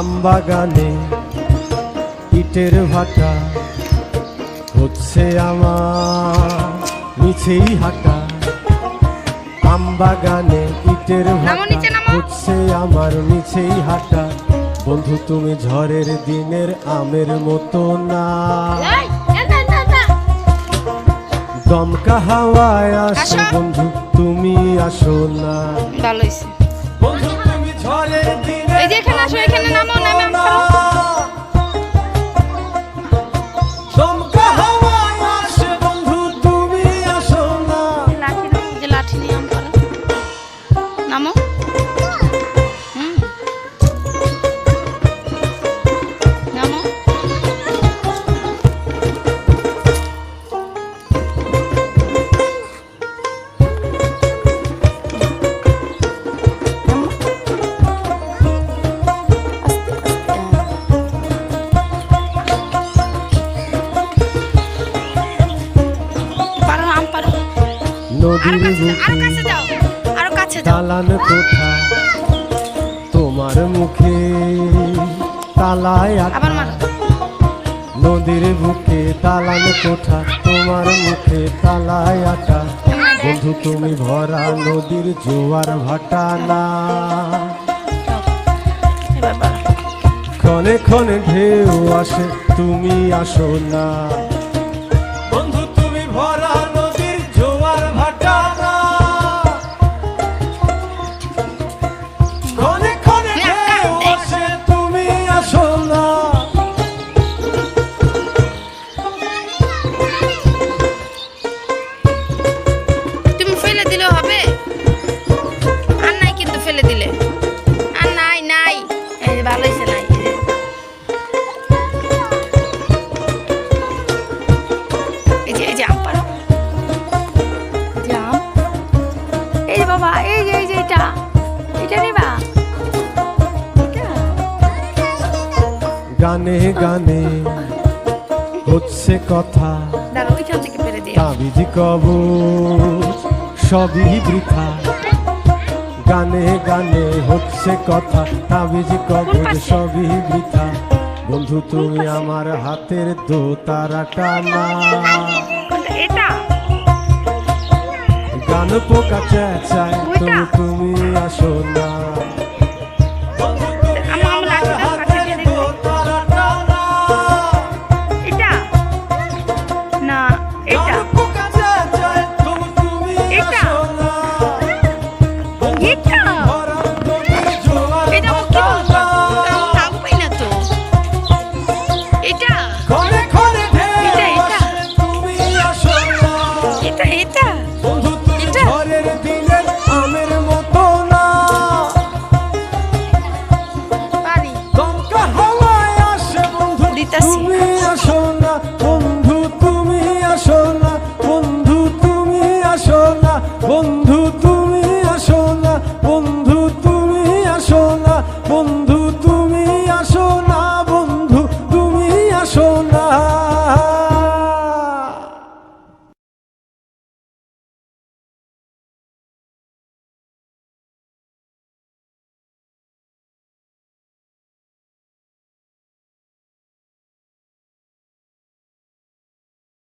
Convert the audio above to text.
আমবাগানে ইটের ভাটা হচ্ছে আমার মিছেই হাঁটা। আমবাগানে ইটের ভাটা হচ্ছে আমার মিছেই হাঁটা। বন্ধু তুমি ঝড়ের দিনের আমের মতো না, দমকা হাওয়ায় আসো বন্ধু তুমি আসো না। বন্ধু তুমি ঝড়ের দিনের দমকা হাওয়ায় আসে বন্ধু তুমি আসো না। লাঠি নিয়ে আম পারো, নামো। নামো। নদীর দালান কোঠা তোমার মুখে তালায় আটা। নদীর বুকে দালান কোঠা তোমার মুখে তালায় আটা। বন্ধু তুমি ভরা নদীর জোয়ার ভাটা না, ক্ষণে ক্ষণে ঢেউ আসে তুমি আসো না। বন্ধু তুমি ভরা নদীর জোয়ার ভাটা না, ক্ষণে ক্ষণে ঢেউ আসে তুমি আসো না। তুমি ফেলে দিলে হবে, আর নাই কিন্তু ফেলে দিলে আর নাই নাই। এই যে ভালো হয়েছে, নাই এই যে আম পারো, আম। এই যে বাবা, এই যে এটা এটা নিবা। গানে গানে হচ্ছে কথা, দাঁড়া ওইখান থেকে ফেলে দিও। তাবিজ কবজ সবই বৃথা। গানে গানে হচ্ছে কথা, তাবিজ কবজ সবই বৃথা। বন্ধু তুমি আমার হাতের দোতারাটা না, এটা গান পোকা চেঁচায় তুমি আসো না।